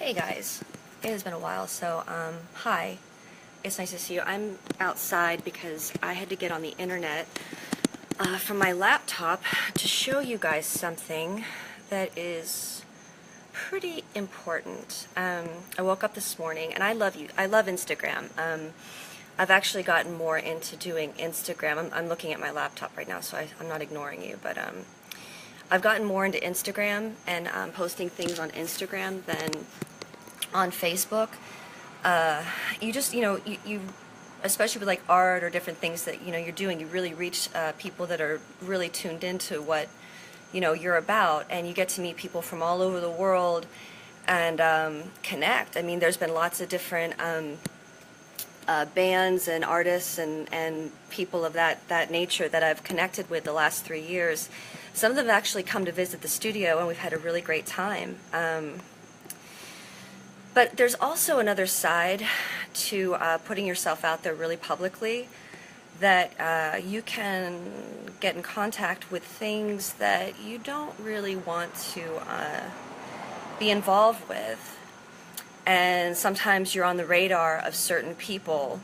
Hey guys, it has been a while, so hi, it's nice to see you. I'm outside because I had to get on the internet from my laptop to show you guys something that is pretty important. I woke up this morning, and I love Instagram. I've actually gotten more into doing Instagram. I'm looking at my laptop right now, so I'm not ignoring you, but I've gotten more into Instagram and posting things on Instagram than on Facebook. You just, you especially with like art or different things that, you're doing, you really reach people that are really tuned into what, you're about, and you get to meet people from all over the world and connect. I mean, there's been lots of different bands and artists and people of that nature that I've connected with the last 3 years. Some of them have actually come to visit the studio, and we've had a really great time. But there's also another side to putting yourself out there really publicly, that you can get in contact with things that you don't really want to be involved with. And sometimes you're on the radar of certain people.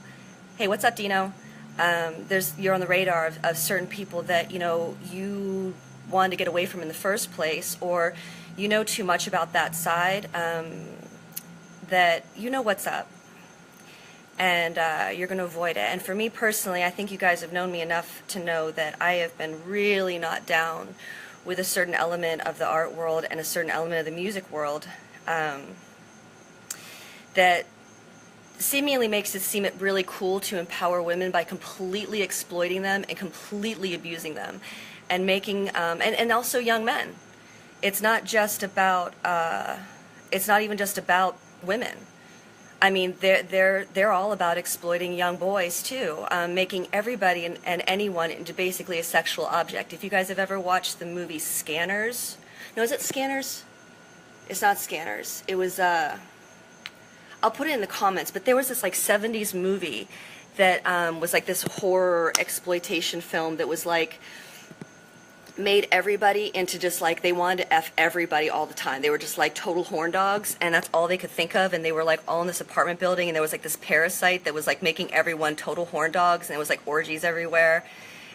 Hey, what's up, Dino? You're on the radar of certain people that, you wanted to get away from in the first place, or you know too much about that side, that you know what's up, and you're going to avoid it. And for me personally, I think you guys have known me enough to know that I have been really not down with a certain element of the art world and a certain element of the music world that seemingly makes it seem really cool to empower women by completely exploiting them and completely abusing them, and making and also young men. It's not just about it's not even just about women. I mean, they're all about exploiting young boys too, making everybody and anyone into basically a sexual object. If you guys have ever watched the movie Scanners, no, is it Scanners? It's not Scanners. It was I'll put it in the comments, but there was this like 70s movie that was like this horror exploitation film that was like made everybody into just like, they wanted to F everybody all the time. They were just like total horn dogs, and that's all they could think of, and they were like all in this apartment building, and there was like this parasite that was like making everyone total horn dogs, and it was like orgies everywhere.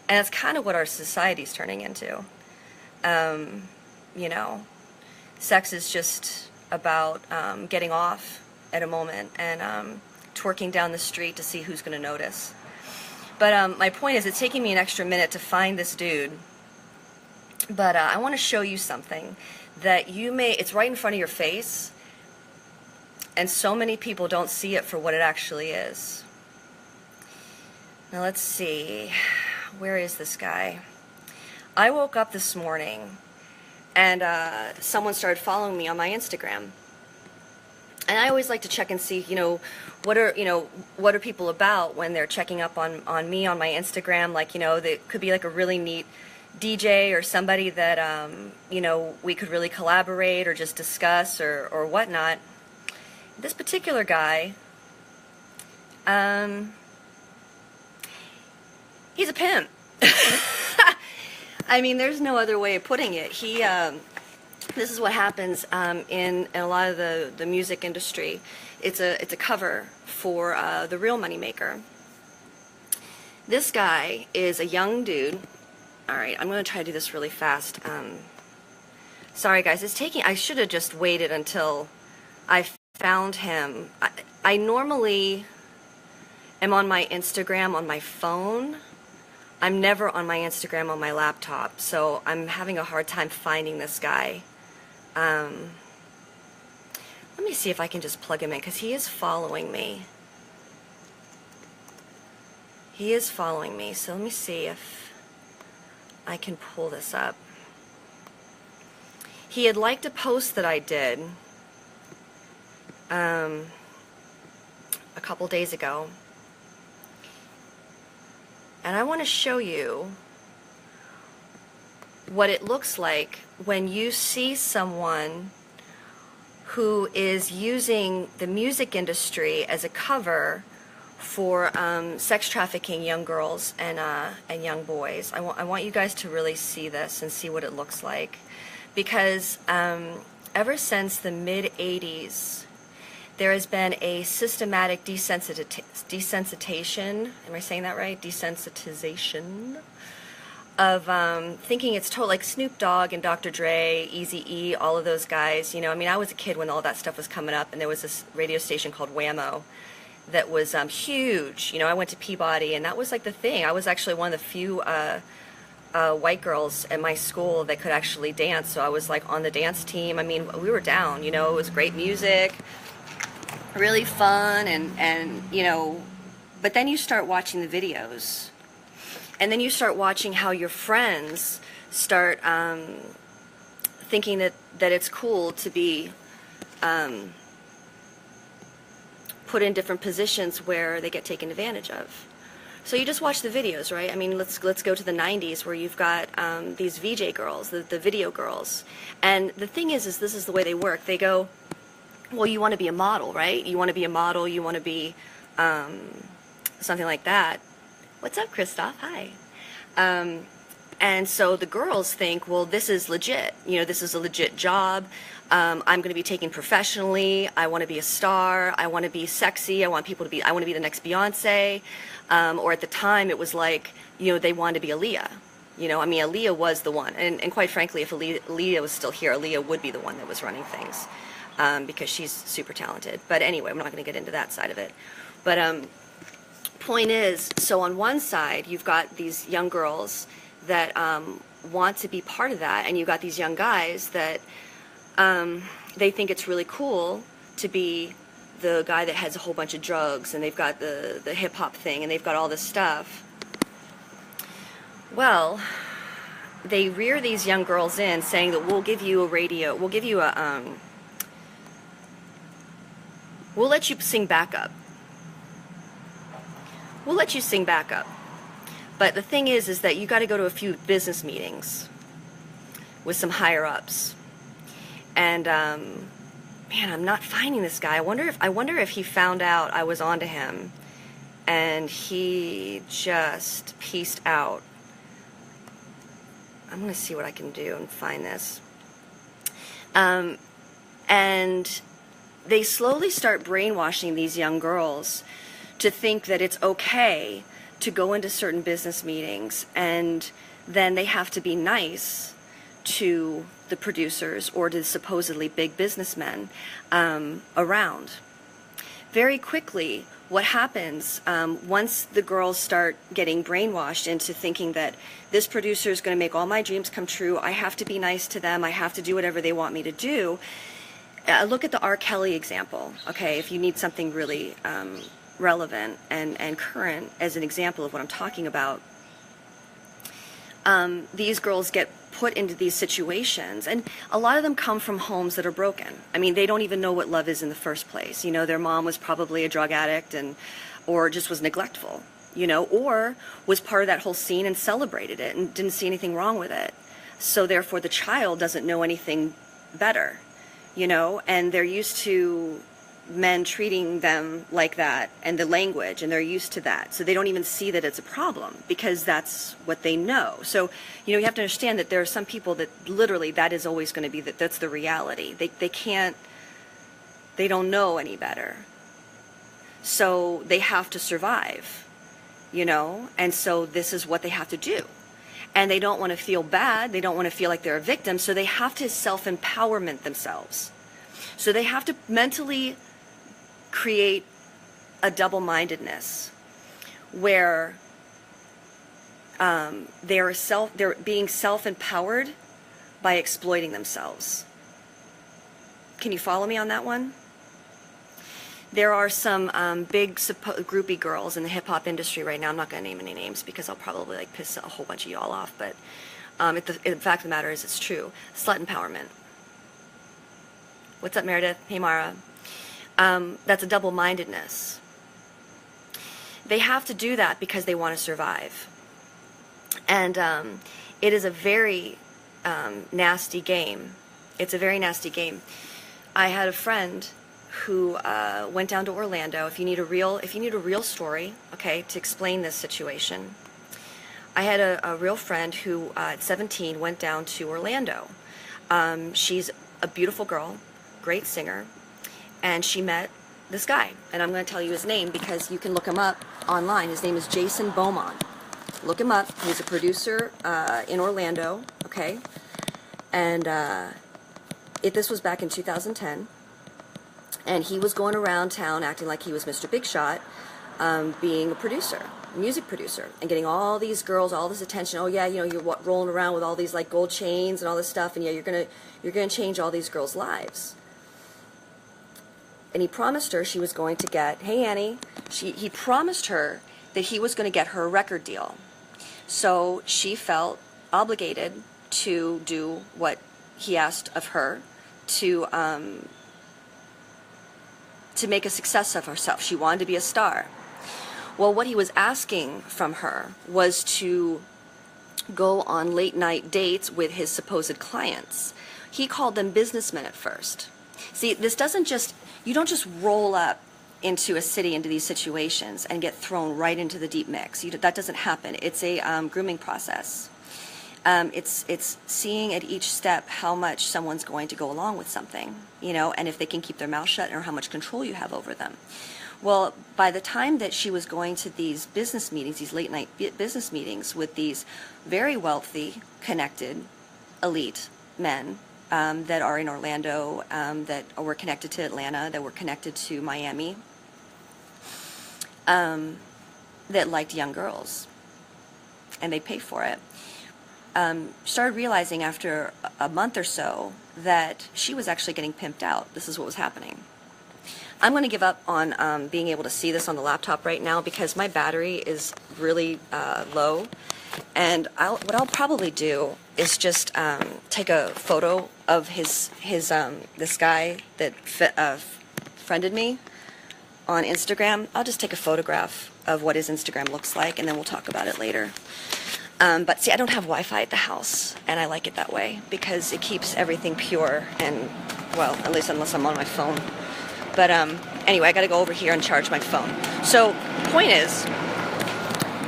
And that's kind of what our society's turning into. Sex is just about getting off at a moment and twerking down the street to see who's going to notice. But my point is, it's taking me an extra minute to find this dude. But I want to show you something that it's right in front of your face, and so many people don't see it for what it actually is. Now let's see, where is this guy? I woke up this morning, and someone started following me on my Instagram. And I always like to check and see, what are people about when they're checking up on me on my Instagram. Like, they could be like a really neat DJ or somebody that, we could really collaborate or just discuss or whatnot. This particular guy, he's a pimp. I mean, there's no other way of putting it. This is what happens in a lot of the music industry. It's a cover for the real moneymaker. This guy is a young dude. All right, I'm going to try to do this really fast. Sorry, guys. I should have just waited until I found him. I normally am on my Instagram on my phone. I'm never on my Instagram on my laptop, so I'm having a hard time finding this guy. Let me see if I can just plug him in, because he is following me. He is following me, so let me see if I can pull this up. He had liked a post that I did a couple days ago, and I want to show you what it looks like when you see someone who is using the music industry as a cover for sex trafficking young girls and young boys. I want you guys to really see this and see what it looks like, because ever since the mid-'80s, there has been a systematic desensitization, am I saying that right? Desensitization of thinking it's total, like Snoop Dogg and Dr. Dre, Eazy-E, all of those guys. You know, I mean, I was a kid when all that stuff was coming up, and there was this radio station called Whammo that was huge. You know, I went to Peabody, and that was like the thing. I was actually one of the few white girls at my school that could actually dance, so I was like on the dance team. I mean, we were down, you know, it was great music, really fun, and you know, but then you start watching the videos, and then you start watching how your friends start thinking that it's cool to be put in different positions where they get taken advantage of. So you just watch the videos, right? I mean, let's go to the 90s where you've got these VJ girls, the video girls. And the thing is this is the way they work. They go, well, you want to be a model, right? You want to be a model, you want to be something like that. What's up, Christoph? Hi. And so the girls think, well, this is legit. You know, this is a legit job. I'm going to be taken professionally. I want to be a star. I want to be sexy. I want to be the next Beyonce. Or at the time, it was like, you know, they wanted to be Aaliyah. You know, I mean, Aaliyah was the one. And quite frankly, if Aaliyah was still here, Aaliyah would be the one that was running things because she's super talented. But anyway, I'm not going to get into that side of it. But point is, so on one side, you've got these young girls that want to be part of that, and you've got these young guys that they think it's really cool to be the guy that has a whole bunch of drugs, and they've got the hip-hop thing, and they've got all this stuff. Well, they rear these young girls in saying that we'll give you a radio, we'll give you a, we'll let you sing backup. We'll let you sing backup. But the thing is that you got to go to a few business meetings with some higher-ups. And man, I'm not finding this guy. I wonder if he found out I was onto him, and he just pieced out. I'm gonna see what I can do and find this. And they slowly start brainwashing these young girls to think that it's okay to go into certain business meetings, and then they have to be nice to the producers or to the supposedly big businessmen around. Very quickly, what happens once the girls start getting brainwashed into thinking that this producer is going to make all my dreams come true, I have to be nice to them, I have to do whatever they want me to do. Look at the R. Kelly example, okay, if you need something really relevant and current as an example of what I'm talking about. These girls get put into these situations, and a lot of them come from homes that are broken. I mean, they don't even know what love is in the first place. You know, their mom was probably a drug addict or just was neglectful, you know, or was part of that whole scene and celebrated it and didn't see anything wrong with it. So therefore the child doesn't know anything better, you know, and they're used to men treating them like that and the language, and they're used to that, so they don't even see that it's a problem because that's what they know. So you know, you have to understand that there are some people that literally that is always going to be that's the reality. They don't know any better, so they have to survive, you know, and so this is what they have to do, and they don't want to feel bad, they don't want to feel like they're a victim, so they have to self-empowerment themselves. So they have to mentally create a double-mindedness where they're being self-empowered by exploiting themselves. Can you follow me on that one? There are some big groupie girls in the hip-hop industry right now. I'm not going to name any names because I'll probably like piss a whole bunch of y'all off, but the fact of the matter is it's true. Slut empowerment. What's up, Meredith? Hey, Mara. That's a double-mindedness. They have to do that because they want to survive. And it is a very nasty game. It's a very nasty game. I had a friend who went down to Orlando. If you need a real story, okay, to explain this situation, I had a real friend who at 17 went down to Orlando. She's a beautiful girl, great singer, and she met this guy, and I'm going to tell you his name because you can look him up online. His name is Jason Beaumont. Look him up. He's a producer in Orlando, okay? And this was back in 2010, and he was going around town acting like he was Mr. Big Shot, being a producer, a music producer, and getting all these girls all this attention. Oh yeah, you know, you're rolling around with all these like gold chains and all this stuff, and yeah, you're gonna change all these girls' lives. And he promised her she was going to get, hey Annie, he promised her that he was going to get her a record deal. So she felt obligated to do what he asked of her to make a success of herself. She wanted to be a star. Well, what he was asking from her was to go on late night dates with his supposed clients. He called them businessmen at first. See, this doesn't just, you don't just roll up into a city, into these situations, and get thrown right into the deep mix. That doesn't happen. It's a grooming process. It's seeing at each step how much someone's going to go along with something, you know, and if they can keep their mouth shut or how much control you have over them. Well, by the time that she was going to these business meetings, these late night business meetings with these very wealthy, connected, elite men, that are in Orlando, that were connected to Atlanta, that were connected to Miami, that liked young girls, and they pay for it. Started realizing after a month or so that she was actually getting pimped out. This is what was happening. I'm going to give up on being able to see this on the laptop right now because my battery is really low. And what I'll probably do is just take a photo of this guy that friended me on Instagram. I'll just take a photograph of what his Instagram looks like, and then we'll talk about it later. But see, I don't have Wi-Fi at the house, and I like it that way because it keeps everything pure and, well, at least unless I'm on my phone. But anyway, I got to go over here and charge my phone. So, point is,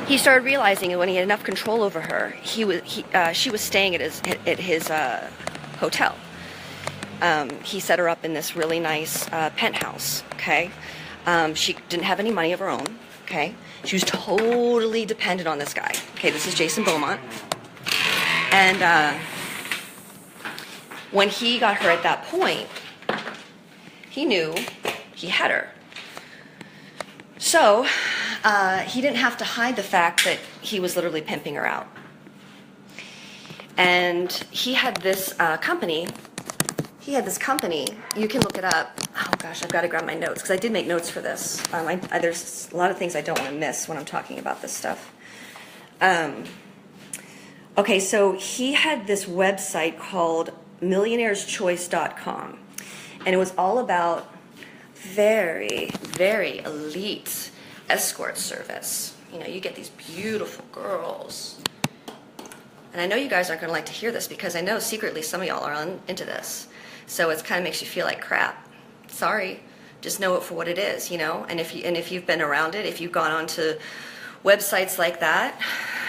he started realizing that when he had enough control over her, she was staying at his hotel. He set her up in this really nice penthouse. Okay, she didn't have any money of her own. Okay, she was totally dependent on this guy. Okay, this is Jason Beaumont, and when he got her at that point, he knew he had her. So he didn't have to hide the fact that he was literally pimping her out. And he had this company. He had this company. You can look it up. Oh gosh, I've got to grab my notes because I did make notes for this. There's a lot of things I don't want to miss when I'm talking about this stuff. Okay, so he had this website called millionaireschoice.com. And it was all about very, very elite escort service. You know, you get these beautiful girls. And I know you guys aren't going to like to hear this because I know secretly some of y'all are into this. So it kind of makes you feel like crap. Sorry. Just know it for what it is, you know? And if you've been around it, if you've gone onto websites like that,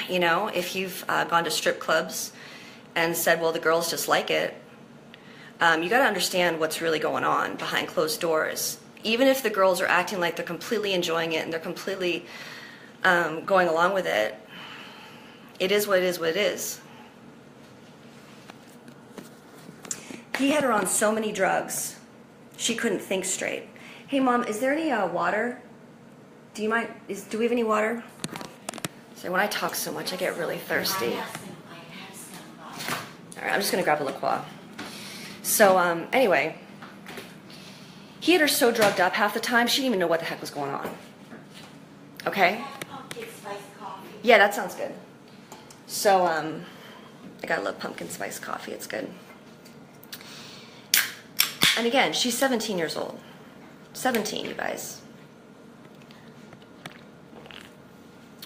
you know, if you've gone to strip clubs and said, well, the girls just like it, you got to understand what's really going on behind closed doors. Even if the girls are acting like they're completely enjoying it and they're completely going along with it, it is what it is what it is. He had her on so many drugs, she couldn't think straight. Hey, Mom, is there any water? Do you mind? Do we have any water? So when I talk so much, I get really thirsty. All right, I'm just going to grab a La Croix. So anyway, he had her so drugged up half the time, she didn't even know what the heck was going on. Okay? Pumpkin spice coffee. Yeah, that sounds good. So I gotta love pumpkin spice coffee, it's good. And again, she's 17 years old. 17, you guys.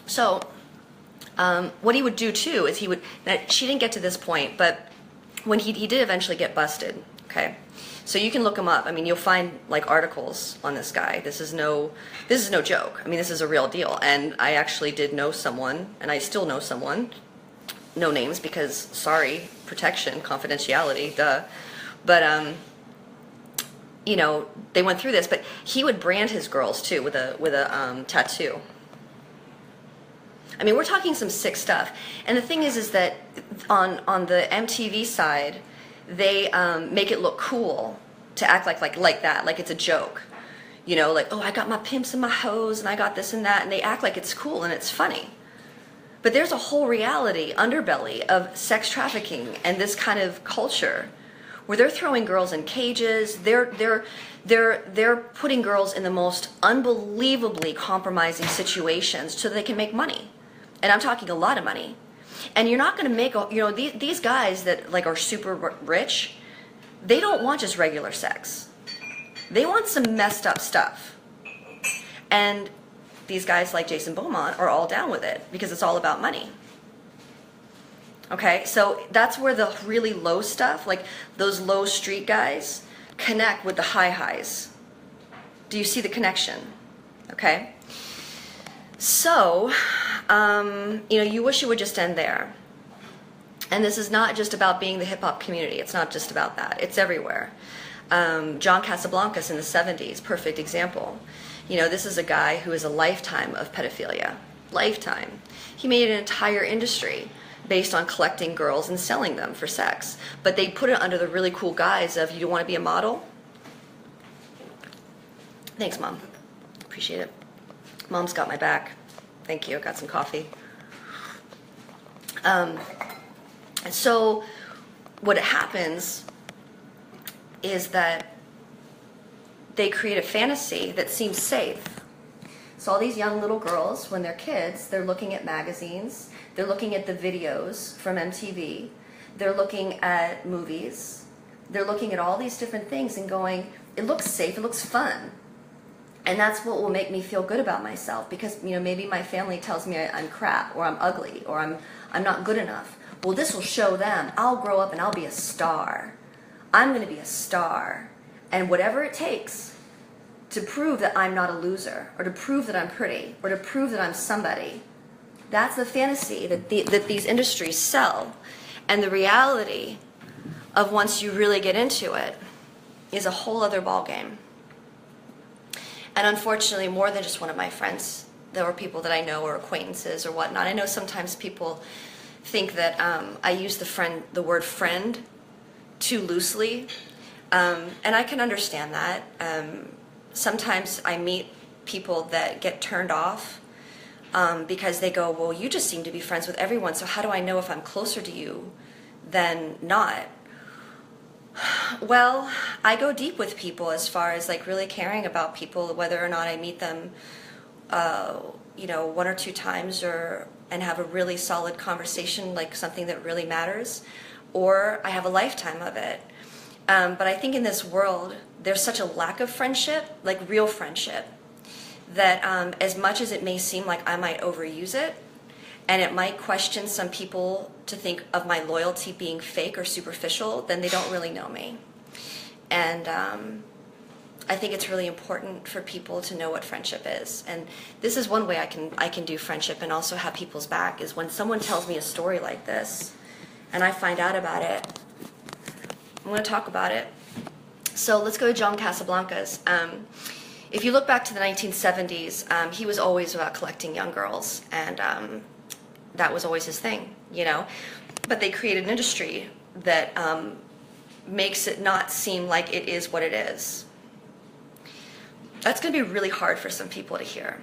So what he would do too is she didn't get to this point, but when he did eventually get busted, okay? So you can look him up. I mean, you'll find like articles on this guy. This is no joke. I mean, this is a real deal. And I actually did know someone, and I still know someone, no names because, sorry, protection, confidentiality, duh. But, you know, they went through this, but he would brand his girls too with a tattoo. I mean, we're talking some sick stuff. And the thing is that on the MTV side, they make it look cool to act like that, like it's a joke. You know, like, oh, I got my pimps and my hoes and I got this and that, and they act like it's cool and it's funny. But there's a whole reality, underbelly of sex trafficking and this kind of culture where they're throwing girls in cages, they're putting girls in the most unbelievably compromising situations so that they can make money. And I'm talking a lot of money. And you're not going to make, you know, these guys that like are super rich, they don't want just regular sex. They want some messed up stuff. And these guys like Jason Beaumont are all down with it because it's all about money. Okay, so that's where the really low stuff, like those low street guys, connect with the high highs. Do you see the connection? Okay. So, you know, you wish it would just end there. And this is not just about being the hip-hop community. It's not just about that. It's everywhere. John Casablancas in the 70s, perfect example. You know, this is a guy who is a lifetime of pedophilia. Lifetime. He made an entire industry based on collecting girls and selling them for sex. But they put it under the really cool guise of, you want to be a model? Thanks, Mom. Appreciate it. Mom's got my back. Thank you. Got some coffee. And so what happens is that they create a fantasy that seems safe. So all these young little girls, when they're kids, they're looking at magazines, they're looking at the videos from MTV, they're looking at movies, they're looking at all these different things and going, it looks safe, it looks fun. And that's what will make me feel good about myself, because, you know, maybe my family tells me I'm crap, or I'm ugly, or I'm not good enough. Well, this will show them I'll grow up and I'll be a star. I'm going to be a star. And whatever it takes to prove that I'm not a loser, or to prove that I'm pretty, or to prove that I'm somebody, that's the fantasy that these industries sell. And the reality of once you really get into it is a whole other ballgame. And unfortunately, more than just one of my friends, there were people that I know or acquaintances or whatnot. I know sometimes people think that I use the word friend too loosely, and I can understand that. Sometimes I meet people that get turned off because they go, well, you just seem to be friends with everyone, so how do I know if I'm closer to you than not? Well, I go deep with people as far as like really caring about people, whether or not I meet them, you know, one or two times and have a really solid conversation, like something that really matters, or I have a lifetime of it. But I think in this world, there's such a lack of friendship, like real friendship, that as much as it may seem like I might overuse it, and it might question some people to think of my loyalty being fake or superficial, then they don't really know me. And I think it's really important for people to know what friendship is. And this is one way I can do friendship and also have people's back, is when someone tells me a story like this and I find out about it, I'm going to talk about it. So let's go to John Casablancas. If you look back to the 1970s, he was always about collecting young girls, and that was always his thing, you know. But they created an industry that makes it not seem like it is what it is. That's going to be really hard for some people to hear.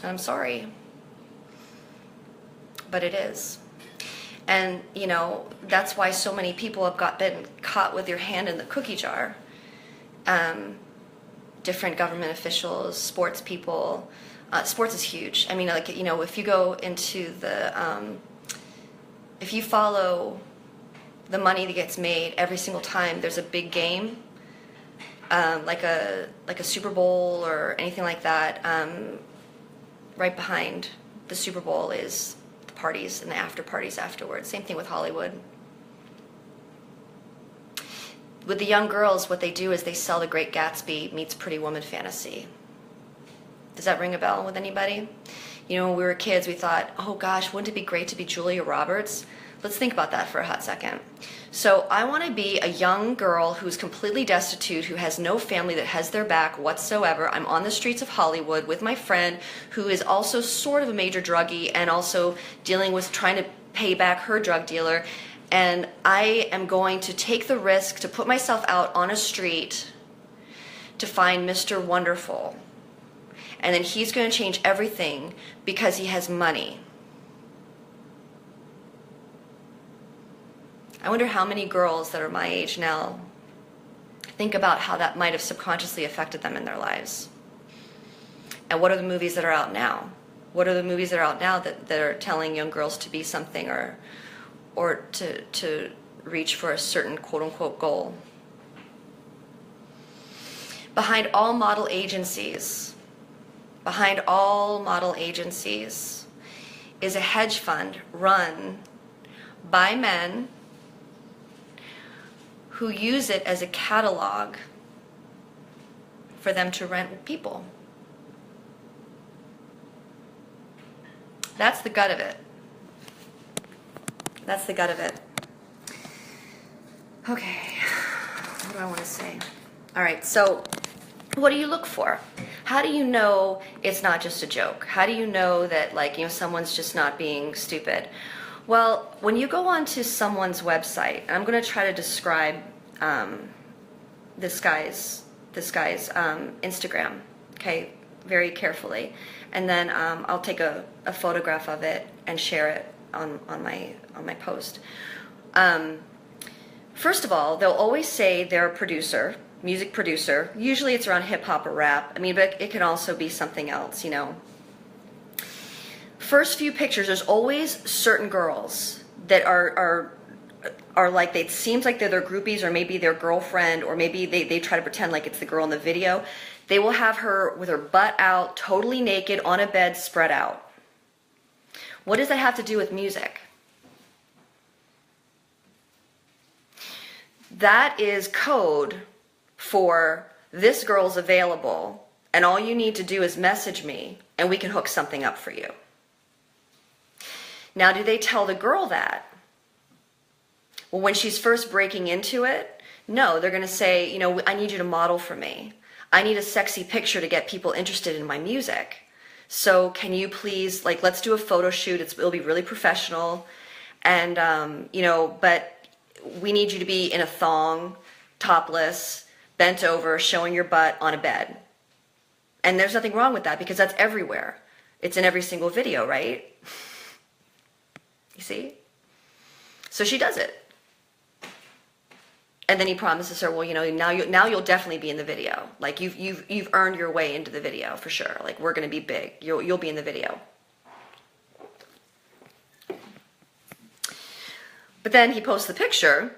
I'm sorry, but it is. And, you know, that's why so many people have been caught with their hand in the cookie jar. Different government officials, sports people. Sports is huge. I mean, like, you know, if you go into if you follow the money that gets made every single time there's a big game, like a Super Bowl or anything like that, right behind the Super Bowl is the parties and the after parties afterwards. Same thing with Hollywood. With the young girls, what they do is they sell The Great Gatsby meets Pretty Woman fantasy. Does that ring a bell with anybody? You know, when we were kids, we thought, oh gosh, wouldn't it be great to be Julia Roberts? Let's think about that for a hot second. So I want to be a young girl who's completely destitute, who has no family that has their back whatsoever. I'm on the streets of Hollywood with my friend who is also sort of a major druggie and also dealing with trying to pay back her drug dealer. And I am going to take the risk to put myself out on a street to find Mr. Wonderful. And then he's going to change everything because he has money. I wonder how many girls that are my age now think about how that might have subconsciously affected them in their lives. And what are the movies that are out now? What are the movies that are out now that are telling young girls to be something or to reach for a certain quote-unquote goal? Behind all model agencies is a hedge fund run by men who use it as a catalog for them to rent with people. That's the gut of it. That's the gut of it. Okay, what do I want to say? All right, so what do you look for? How do you know it's not just a joke? How do you know that, like, you know, someone's just not being stupid? Well, when you go onto someone's website, and I'm going to try to describe this guy's Instagram, okay, very carefully, and then I'll take a photograph of it and share it on my post. First of all, they'll always say they're a producer, music producer. Usually it's around hip hop or rap. I mean, but it can also be something else, you know. First few pictures, there's always certain girls that are like, it seems like they're their groupies, or maybe their girlfriend, or maybe they try to pretend like it's the girl in the video. They will have her with her butt out, totally naked, on a bed, spread out. What does that have to do with music? That is code for this girl's available, and all you need to do is message me, and we can hook something up for you. Now, do they tell the girl that? Well, when she's first breaking into it, no, they're going to say, you know, I need you to model for me. I need a sexy picture to get people interested in my music. So can you please, like, let's do a photo shoot. It'll be really professional. And, you know, but we need you to be in a thong, topless, bent over, showing your butt on a bed. And there's nothing wrong with that because that's everywhere. It's in every single video, right? You see? So she does it. And then he promises her, well, you know, now you'll definitely be in the video. Like you've earned your way into the video for sure. Like, we're going to be big. You'll be in the video. But then he posts the picture.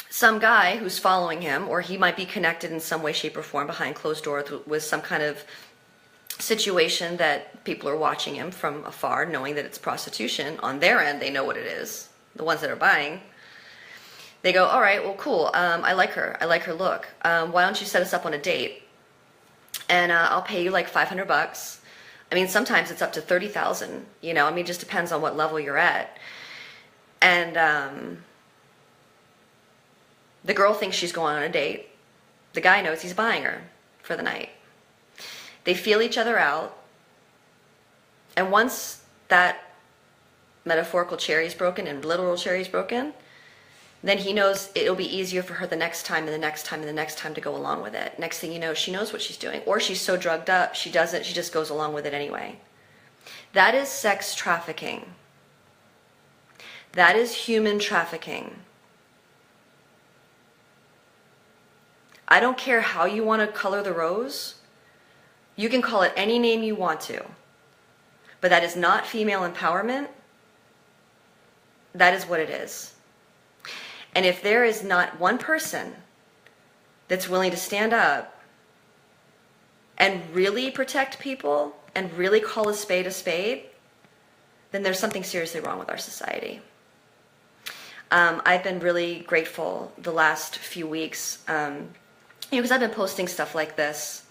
Some guy who's following him, or he might be connected in some way, shape, or form behind closed doors with some kind of situation that people are watching him from afar, knowing that it's prostitution. On their end, they know what it is. The ones that are buying. They go, all right, well, cool. I like her. I like her look. Why don't you set us up on a date? And I'll pay you like $500. I mean, sometimes it's up to $30,000. You know, I mean, it just depends on what level you're at. And the girl thinks she's going on a date. The guy knows he's buying her for the night. They feel each other out. And once that metaphorical cherry is broken and literal cherry is broken, then he knows it'll be easier for her the next time and the next time and the next time to go along with it. Next thing you know, she knows what she's doing. Or she's so drugged up, she doesn't, she just goes along with it anyway. That is sex trafficking. That is human trafficking. I don't care how you want to color the rose. You can call it any name you want to. But that is not female empowerment. That is what it is. And if there is not one person that's willing to stand up and really protect people and really call a spade, then there's something seriously wrong with our society. I've been really grateful the last few weeks, because I've been posting stuff like this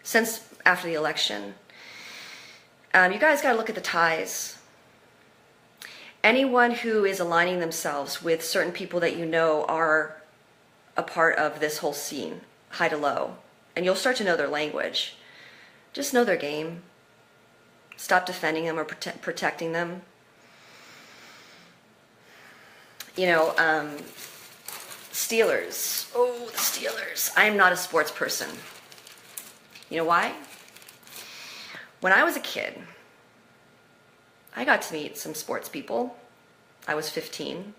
since after the election. You guys got to look at the ties. anyone who is aligning themselves with certain people that you know are a part of this whole scene, high to low, and you'll start to know their language. Just know their game. Stop defending them or protecting them. You know, Steelers. Oh, the Steelers. I am not a sports person. You know why? When I was a kid, I got to meet some sports people. I was 15.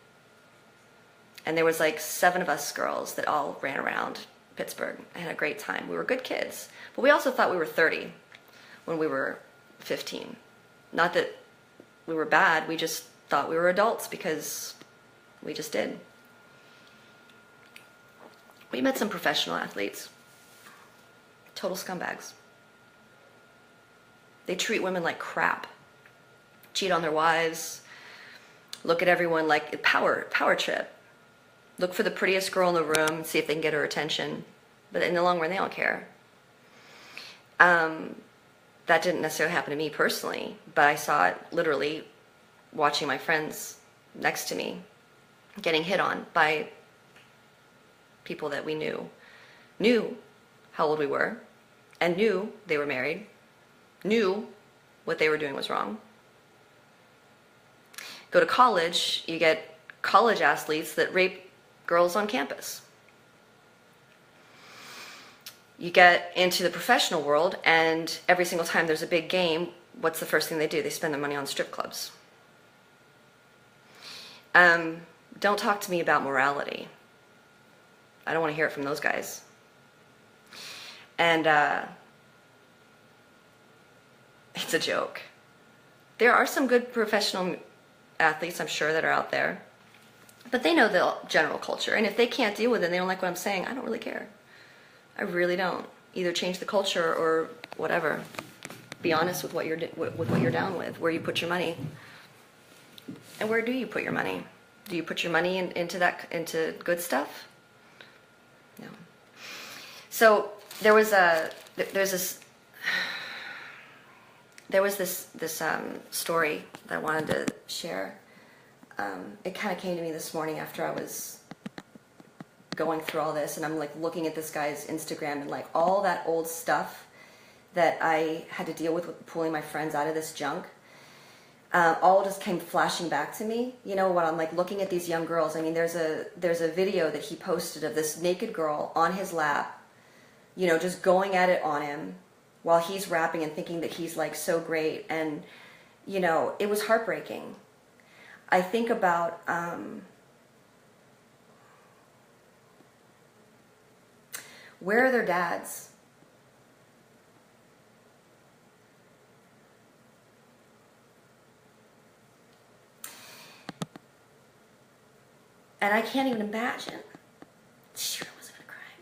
And there was like 7 of us girls that all ran around Pittsburgh. I had a great time. We were good kids. But we also thought we were 30 when we were 15. Not that we were bad. We just thought we were adults because we just did. We met some professional athletes. Total scumbags. They treat women like crap. Cheat on their wives. Look at everyone like a power trip. Look for the prettiest girl in the room and see if they can get her attention. But in the long run, they don't care. That didn't necessarily happen to me personally, but I saw it literally watching my friends next to me getting hit on by people that we knew how old we were, and knew they were married, knew what they were doing was wrong. Go to college, you get college athletes that rape girls on campus. You get into the professional world, and every single time there's a big game, what's the first thing they do? They spend their money on strip clubs. Don't talk to me about morality. I don't want to hear it from those guys. And it's a joke. There are some good professional athletes, I'm sure, that are out there. But they know the general culture. And if they can't deal with it, they don't like what I'm saying, I don't really care. I really don't. Either change the culture or whatever. Be honest with what you're down with, where you put your money. And where do you put your money? Do you put your money into good stuff? No. So there was this story that I wanted to share. It kind of came to me this morning after I was going through all this, and I'm like looking at this guy's Instagram and like all that old stuff that I had to deal with pulling my friends out of this junk. All just came flashing back to me. You know, when I'm like looking at these young girls, I mean, there's a video that he posted of this naked girl on his lap, you know, just going at it on him while he's rapping and thinking that he's like so great. And, you know, it was heartbreaking. I think about, where are their dads? And I can't even imagine. Shoot, I wasn't gonna cry.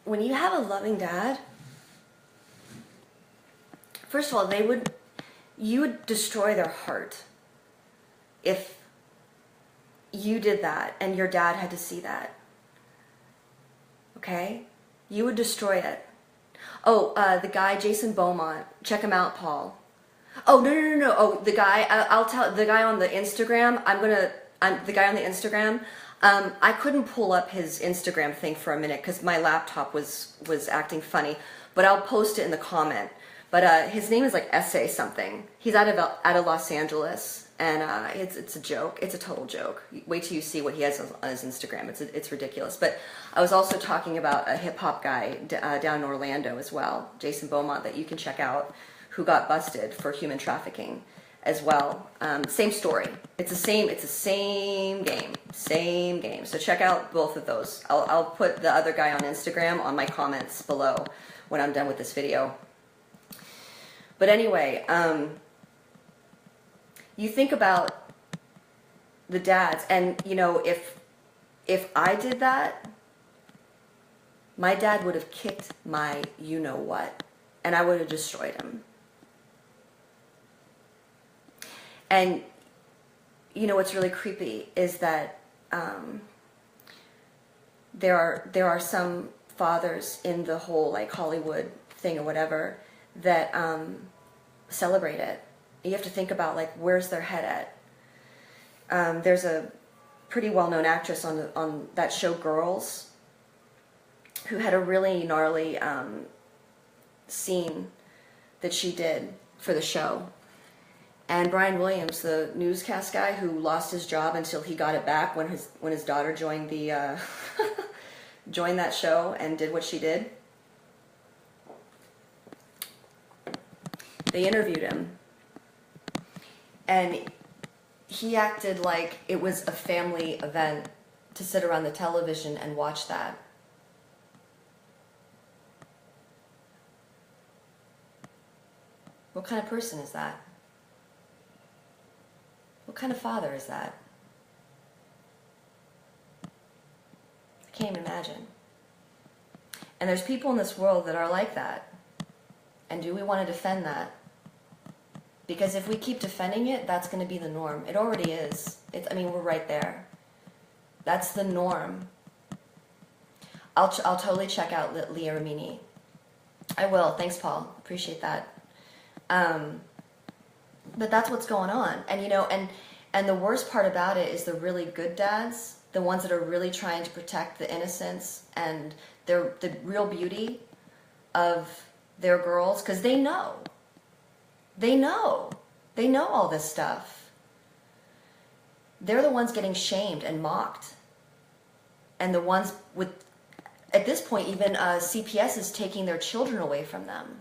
When you have a loving dad, first of all, you would destroy their heart if you did that and your dad had to see that. Okay? You would destroy it. Oh, the guy, Jason Beaumont. Check him out, Paul. Oh, no. Oh, the guy, I'll tell, the guy on the Instagram, the guy on the Instagram, I couldn't pull up his Instagram thing for a minute because my laptop was acting funny, but I'll post it in the comment. But his name is like Essay something. He's out of Los Angeles, and it's a joke. It's a total joke. Wait till you see what he has on his Instagram. It's ridiculous. But I was also talking about a hip hop guy down in Orlando as well, Jason Beaumont, that you can check out, who got busted for human trafficking as well. Same story. It's the same game. Same game. So check out both of those. I'll put the other guy on Instagram on my comments below when I'm done with this video. But anyway, you think about the dads, and you know, if I did that, my dad would have kicked my you-know-what, and I would have destroyed him. And you know what's really creepy is that there are some fathers in the whole like Hollywood thing or whatever that celebrate it. You have to think about, like, where's their head at? There's a pretty well-known actress on that show Girls who had a really gnarly scene that she did for the show. And Brian Williams, the newscast guy who lost his job until he got it back when his daughter joined the joined that show and did what she did. They interviewed him, and he acted like it was a family event to sit around the television and watch that. What kind of person is that? What kind of father is that? I can't even imagine. And there's people in this world that are like that. And do we want to defend that? Because if we keep defending it, that's going to be the norm. It already is. I mean, we're right there. That's the norm. I'll totally check out Leah Remini. I will. Thanks, Paul. Appreciate that. But that's what's going on. And, you know, and the worst part about it is the really good dads, the ones that are really trying to protect the innocence and the real beauty of their girls, because they know all this stuff. They're the ones getting shamed and mocked, and the ones with, at this point, even CPS is taking their children away from them.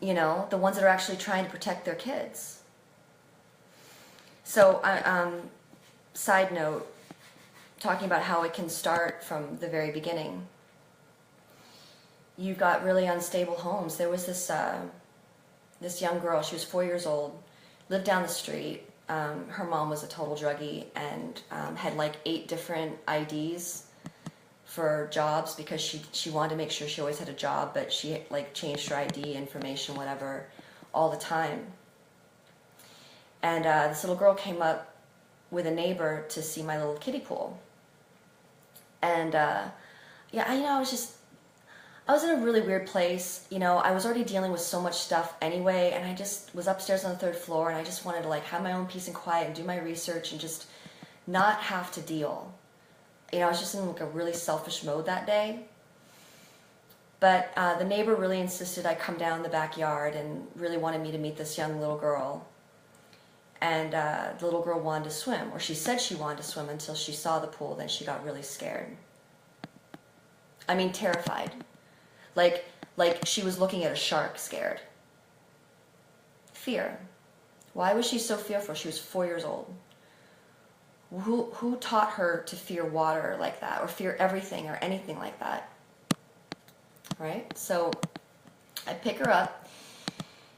You know, the ones that are actually trying to protect their kids. So, side note, talking about how it can start from the very beginning. You've got really unstable homes. There was this young girl, she was 4 years old, lived down the street. Her mom was a total druggie and had like 8 different IDs for jobs because she wanted to make sure she always had a job, but she like changed her ID information, whatever, all the time. And this little girl came up with a neighbor to see my little kiddie pool. And yeah, you know, I was in a really weird place. You know, I was already dealing with so much stuff anyway, and I just was upstairs on the 3rd floor, and I just wanted to like have my own peace and quiet and do my research and just not have to deal. You know, I was just in like a really selfish mode that day. But the neighbor really insisted I come down the backyard and really wanted me to meet this young little girl. And the little girl wanted to swim, or she said she wanted to swim until she saw the pool. Then she got really scared. I mean, terrified. Like she was looking at a shark, scared. Fear. Why was she so fearful? She was 4 years old. Who taught her to fear water like that, or fear everything or anything like that? Right? So I pick her up,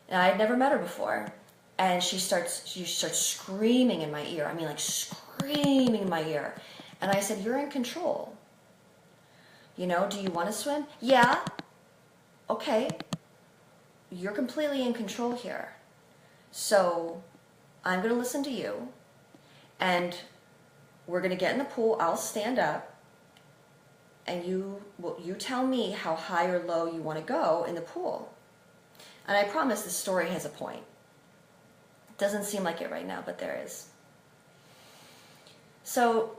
and I had never met her before, and she starts screaming in my ear. I mean, like screaming in my ear. And I said, "You're in control. You know, do you want to swim?" "Yeah." "Okay. You're completely in control here. So I'm going to listen to you, and we're going to get in the pool. I'll stand up, and you tell me how high or low you want to go in the pool." And I promise this story has a point. It doesn't seem like it right now, but there is. So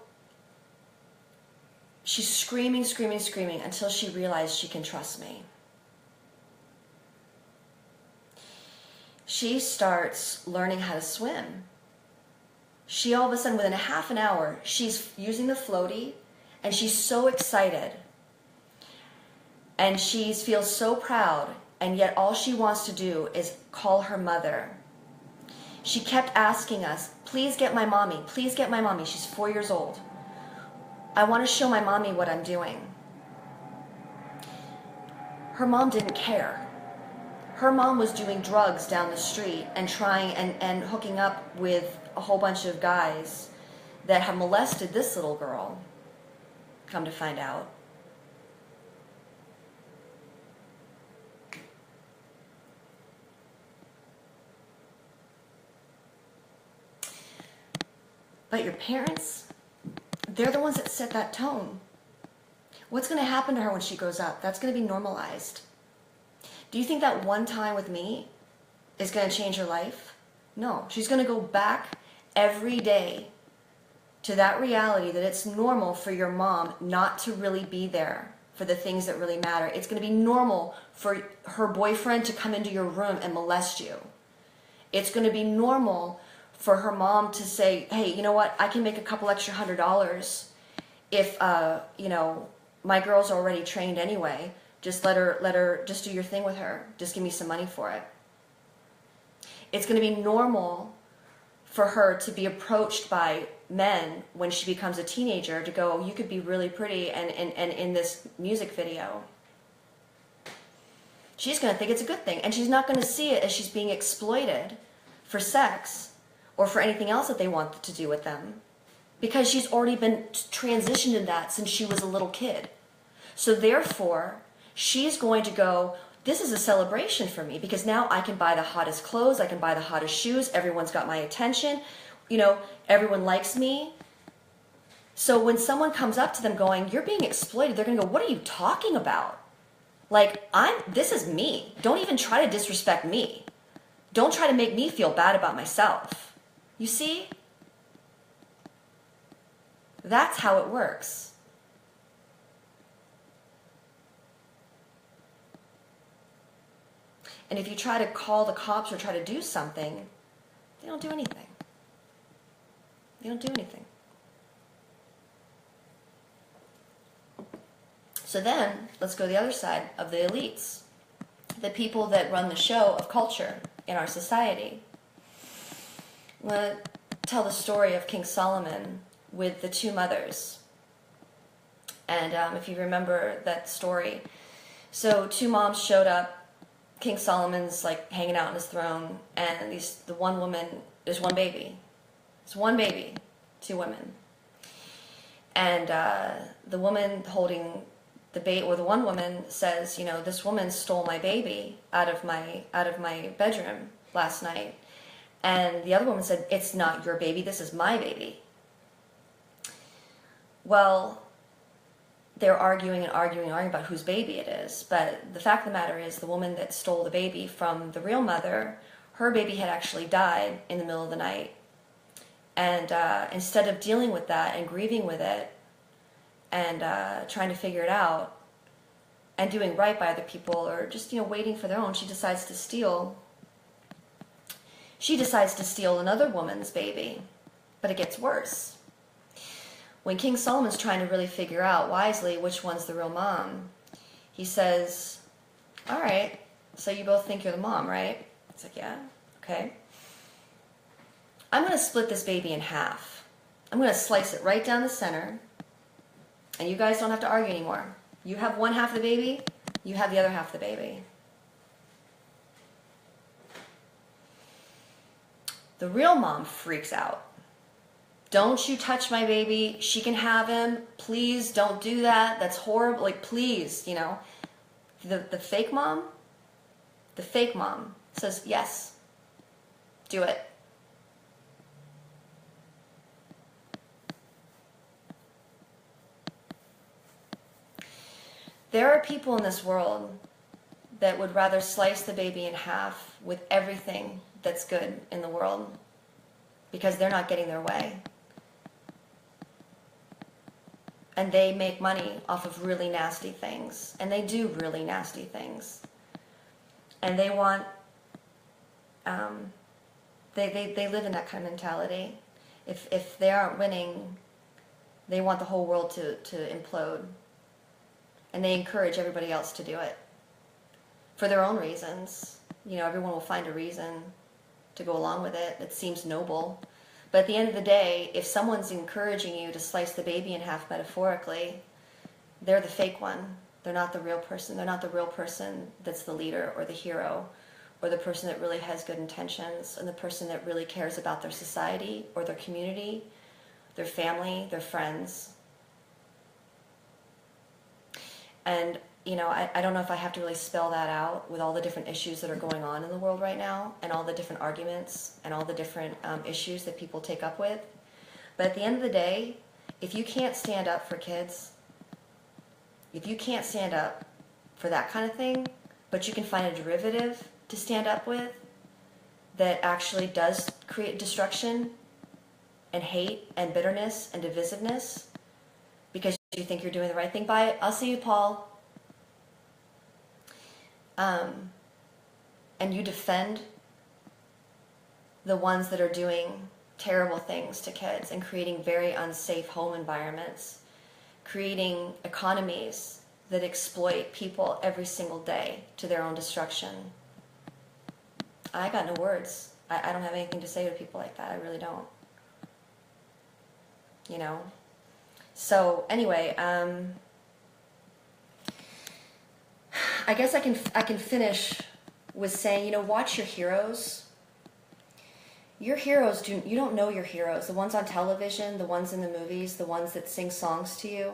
she's screaming, screaming, screaming until she realized she can trust me. She starts learning how to swim. She all of a sudden, within a half an hour, she's using the floaty, and she's so excited. And she feels so proud, and yet all she wants to do is call her mother. She kept asking us, "Please get my mommy, please get my mommy." She's 4 years old. "I want to show my mommy what I'm doing." Her mom didn't care. Her mom was doing drugs down the street and trying and hooking up with a whole bunch of guys that have molested this little girl, come to find out. But your parents, they're the ones that set that tone. What's going to happen to her when she grows up? That's going to be normalized. Do you think that one time with me is going to change her life. No, she's going to go back every day to that reality that it's normal for your mom not to really be there for the things that really matter. It's going to be normal for her boyfriend to come into your room and molest you. It's going to be normal for her mom to say, hey, you know what, I can make a couple extra $100 if, you know, my girl's already trained anyway. Just let her, just do your thing with her. Just give me some money for it. It's going to be normal for her to be approached by men when she becomes a teenager to go, oh, you could be really pretty and in this music video. She's going to think it's a good thing, and she's not going to see it as she's being exploited for sex or for anything else that they want to do with them, because she's already been transitioned in that since she was a little kid. So therefore, she's going to go, this is a celebration for me, because now I can buy the hottest clothes, I can buy the hottest shoes, everyone's got my attention, you know, everyone likes me. So when someone comes up to them going, you're being exploited, they're going to go, what are you talking about? Like, this is me. Don't even try to disrespect me. Don't try to make me feel bad about myself. You see? That's how it works. And if you try to call the cops or try to do something, they don't do anything. They don't do anything. So then, let's go to the other side of the elites. The people that run the show of culture in our society. I'm going to tell the story of King Solomon with the two mothers. And if you remember that story. So two moms showed up. King Solomon's like hanging out on his throne, and the one woman, there's one baby. It's one baby, two women. And the woman holding the baby, or the one woman says, you know, this woman stole my baby out of my bedroom last night. And the other woman said, it's not your baby, this is my baby. Well, they're arguing about whose baby it is. But the fact of the matter is, the woman that stole the baby from the real mother, her baby had actually died in the middle of the night. And instead of dealing with that and grieving with it and trying to figure it out and doing right by other people, or just, you know, waiting for their own, she decides to steal another woman's baby. But it gets worse. When King Solomon's trying to really figure out wisely which one's the real mom, he says, all right, so you both think you're the mom, right? It's like, yeah, okay. I'm going to split this baby in half. I'm going to slice it right down the center, and you guys don't have to argue anymore. You have one half of the baby, you have the other half of the baby. The real mom freaks out. Don't you touch my baby. She can have him. Please don't do that. That's horrible. Like, please, you know. The fake mom says, yes, do it. There are people in this world that would rather slice the baby in half with everything that's good in the world, because they're not getting their way. And they make money off of really nasty things. And they do really nasty things. And they want, they live in that kind of mentality. If they aren't winning, they want the whole world to implode. And they encourage everybody else to do it. For their own reasons. You know, everyone will find a reason to go along with it that seems noble. But at the end of the day, if someone's encouraging you to slice the baby in half metaphorically, they're the fake one. They're not the real person. They're not the real person that's the leader or the hero, or the person that really has good intentions, and the person that really cares about their society or their community, their family, their friends. And, you know, I don't know if I have to really spell that out with all the different issues that are going on in the world right now, and all the different arguments and all the different issues that people take up with. But at the end of the day, if you can't stand up for kids, if you can't stand up for that kind of thing, but you can find a derivative to stand up with, that actually does create destruction and hate and bitterness and divisiveness because you think you're doing the right thing by it. I'll see you, Paul. And you defend the ones that are doing terrible things to kids and creating very unsafe home environments, creating economies that exploit people every single day to their own destruction. I got no words. I don't have anything to say to people like that. I really don't. You know? So anyway, I guess I can finish with saying, you know, watch your heroes. Your heroes, you don't know your heroes. The ones on television, the ones in the movies, the ones that sing songs to you,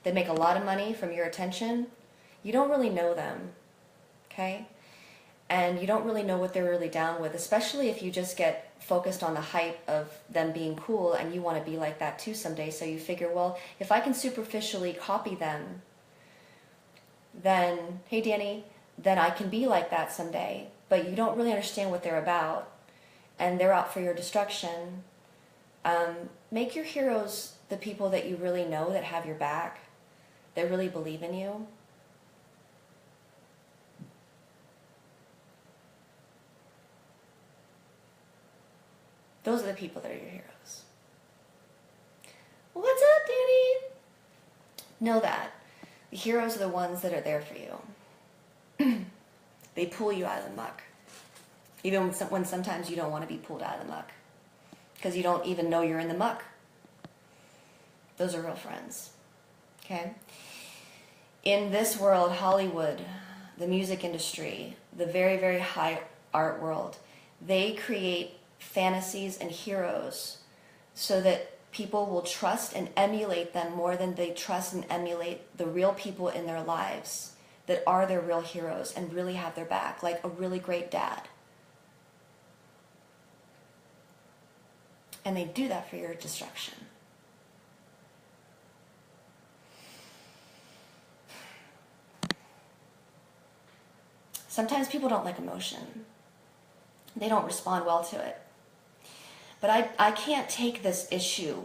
that make a lot of money from your attention, you don't really know them, okay? And you don't really know what they're really down with, especially if you just get focused on the hype of them being cool and you want to be like that too someday. So you figure, well, if I can superficially copy them, then, hey Danny, then I can be like that someday. But you don't really understand what they're about, and they're out for your destruction. Make your heroes the people that you really know, that have your back, that really believe in you. Those are the people that are your heroes. What's up, Danny? Know that. The heroes are the ones that are there for you. They pull you out of the muck. Even when sometimes you don't want to be pulled out of the muck. Because you don't even know you're in the muck. Those are real friends. Okay? In this world, Hollywood, the music industry, the very, very high art world, they create fantasies and heroes so that people will trust and emulate them more than they trust and emulate the real people in their lives that are their real heroes and really have their back, like a really great dad. And they do that for your destruction. Sometimes people don't like emotion. They don't respond well to it. But I can't take this issue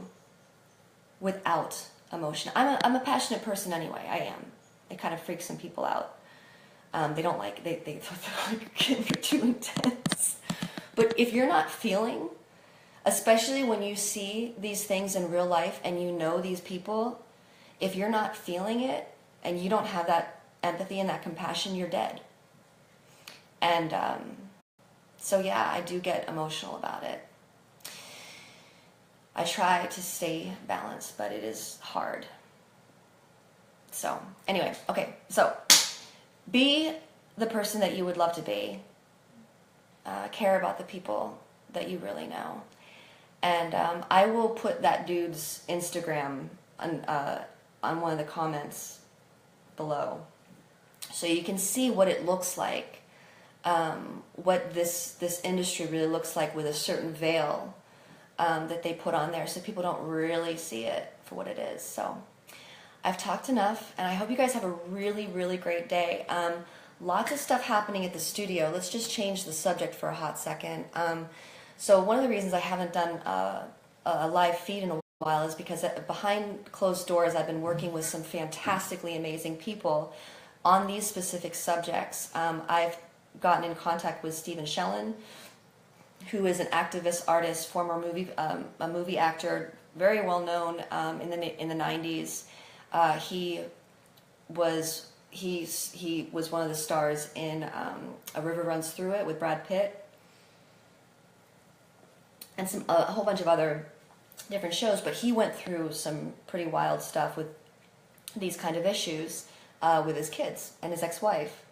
without emotion. I'm a passionate person anyway. I am. It kind of freaks some people out. They don't like, they're like, you're too intense. But if you're not feeling, especially when you see these things in real life and you know these people, if you're not feeling it and you don't have that empathy and that compassion, you're dead. And so yeah, I do get emotional about it. I try to stay balanced, but it is hard. So anyway, okay, so be the person that you would love to be. Care about the people that you really know. And I will put that dude's Instagram on one of the comments below, so you can see what it looks like, what this industry really looks like with a certain veil that they put on there, so people don't really see it for what it is. So I've talked enough, and I hope you guys have a really, really great day. Lots of stuff happening at the studio. Let's just change the subject for a hot second. So one of the reasons I haven't done a live feed in a while is because behind closed doors I've been working with some fantastically amazing people on these specific subjects. I've gotten in contact with Stephen Shellen, who is an activist artist, former a movie actor, very well known in the 90s. He was one of the stars in A River Runs Through It with Brad Pitt, and a whole bunch of other different shows. But he went through some pretty wild stuff with these kind of issues with his kids and his ex-wife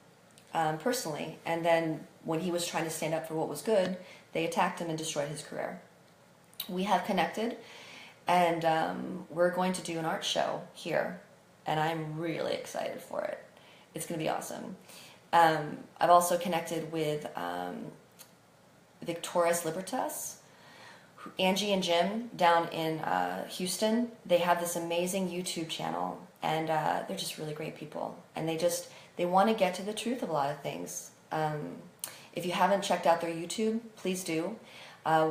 personally. And then when he was trying to stand up for what was good, they attacked him and destroyed his career. We have connected, and we're going to do an art show here, and I'm really excited for it. It's going to be awesome. I've also connected with Victorious Libertas, Angie and Jim down in Houston. They have this amazing YouTube channel, and they're just really great people, and they want to get to the truth of a lot of things. If you haven't checked out their YouTube, please do.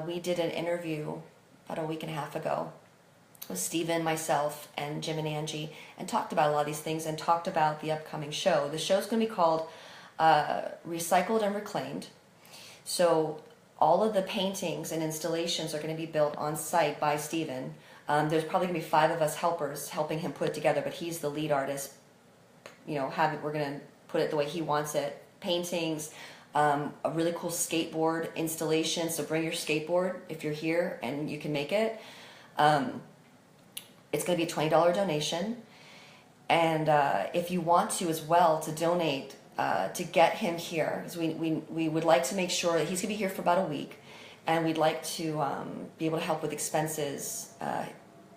We did an interview about a week and a half ago with Steven, myself, and Jim and Angie, and talked about a lot of these things and talked about the upcoming show. The show's going to be called Recycled and Reclaimed. So all of the paintings and installations are going to be built on site by Steven. There's probably going to be 5 of us helpers helping him put it together, but he's the lead artist. You know, we're going to put it the way he wants it. Paintings, a really cool skateboard installation. So bring your skateboard if you're here and you can make it. It's going to be a $20 donation. And if you want to as well, to donate to get him here, because we would like to make sure that he's going to be here for about a week. And we'd like to be able to help with expenses,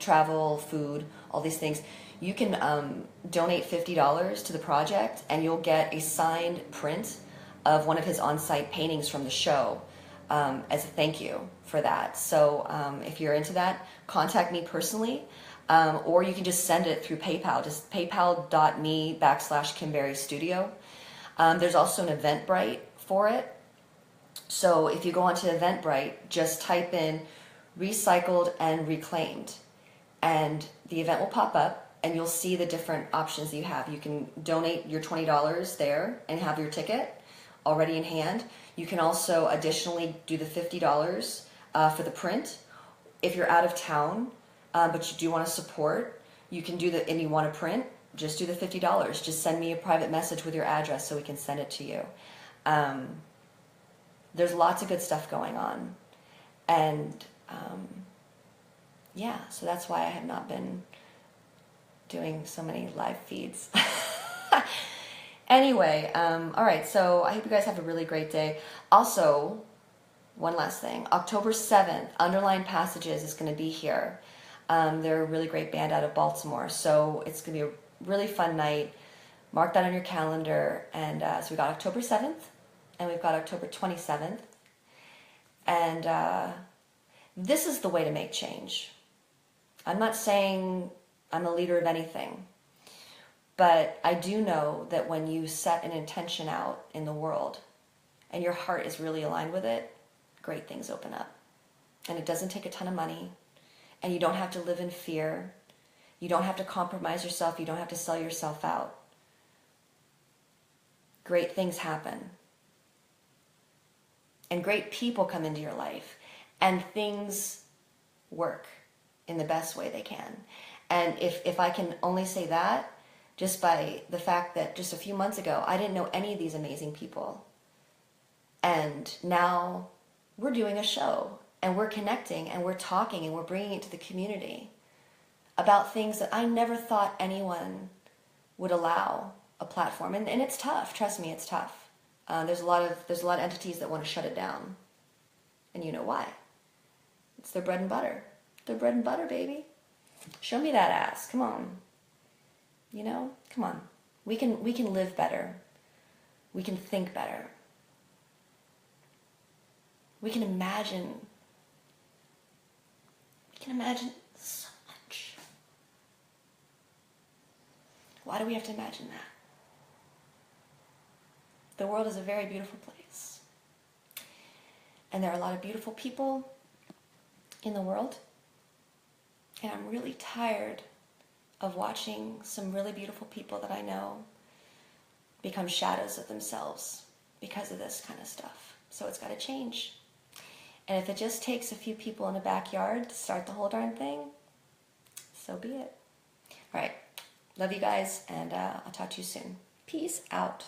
travel, food, all these things. You can donate $50 to the project, and you'll get a signed print of one of his on-site paintings from the show as a thank you for that. So if you're into that, contact me personally, or you can just send it through PayPal, just paypal.me/KimBerryStudio. There's also an Eventbrite for it. So if you go onto Eventbrite, just type in recycled and reclaimed, and the event will pop up, and you'll see the different options that you have. You can donate your $20 there and have your ticket already in hand. You can also additionally do the $50 for the print. If you're out of town, but you do want to support, you can do and you want to print, just do the $50. Just send me a private message with your address so we can send it to you. There's lots of good stuff going on. And yeah, so that's why I have not been doing so many live feeds. Anyway, all right, so I hope you guys have a really great day. Also, one last thing, October 7th, Underlined Passages is going to be here. They're a really great band out of Baltimore, so it's going to be a really fun night. Mark that on your calendar. And so we got October 7th, and we've got October 27th. And this is the way to make change. I'm not saying I'm a leader of anything, but I do know that when you set an intention out in the world and your heart is really aligned with it, great things open up. And it doesn't take a ton of money, and you don't have to live in fear. You don't have to compromise yourself. You don't have to sell yourself out. Great things happen. And great people come into your life, and things work in the best way they can. And if I can only say that, just by the fact that just a few months ago, I didn't know any of these amazing people. And now we're doing a show, and we're connecting, and we're talking, and we're bringing it to the community about things that I never thought anyone would allow a platform. And it's tough. Trust me, it's tough. There's a lot of entities that want to shut it down. And you know why. It's their bread and butter. Their bread and butter, baby. Show me that ass. Come on. You know? Come on. We can live better. We can think better. We can imagine. We can imagine so much. Why do we have to imagine that? The world is a very beautiful place. And there are a lot of beautiful people in the world. And I'm really tired of watching some really beautiful people that I know become shadows of themselves because of this kind of stuff. So it's got to change. And if it just takes a few people in the backyard to start the whole darn thing, so be it. All right. Love you guys, and I'll talk to you soon. Peace out.